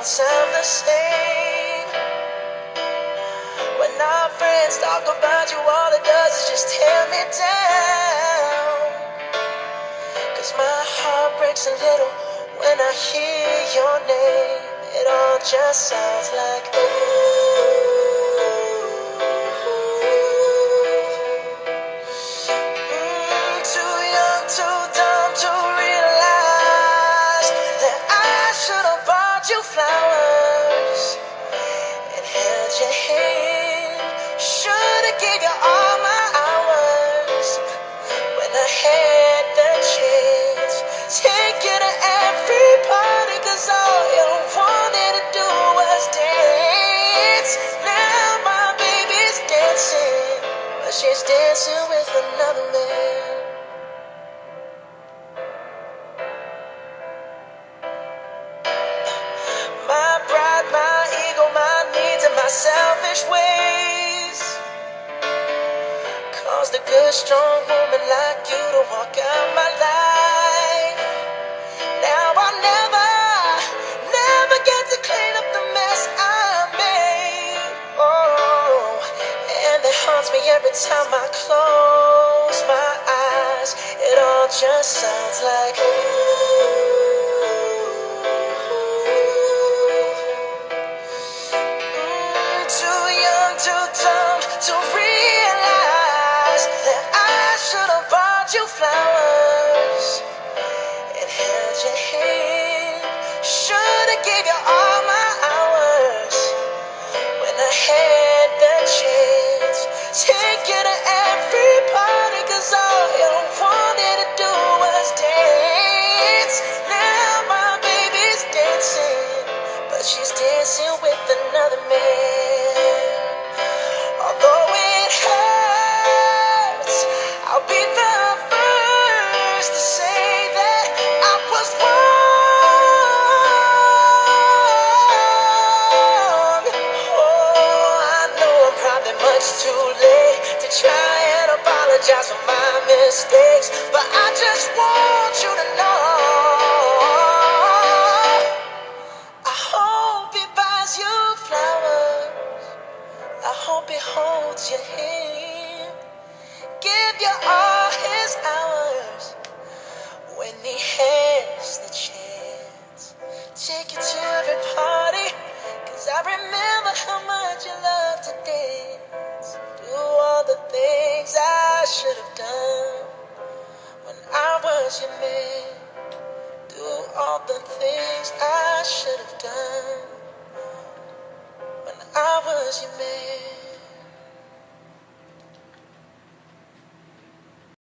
don't sound the same. When our friends talk about you, all it does is just tear me down. 'Cause my heart breaks a little when I hear your name. It all just sounds like too young, too dumb to realize that I should have bought you flowers and held your hand. Should have gave you all my hours when I had the chance. Take you to every party, 'cause all you wanted to do was dance. Now my baby's dancing, but she's dancing with another man. My pride, my ego, my needs, and my selfish ways caused a good, strong woman like you to walk out my life. Now I'll never get to clean up the mess I made. Oh, and it haunts me every time I close my eyes. It all just sounds like too young, too dumb to realize that I should have bought you flowers and held your hand. Should have gave you all my hours when I had the chance. Take you to every party, 'cause all you wanted to do was dance. Now my baby's dancing, but she's dancing with another man. Although it hurts, I'll be the first to say that I was wrong. Oh, I know I'm probably much too late to try and apologize for my mistakes, but I just want you to know I hope he buys you flowers. I hope he holds your hand, give you all his hours when he has the chance. Take you to every party, 'cause I remember how much you love to dance. Do all the things I should have done when I was your man. Do all the things I should have done when I was your man.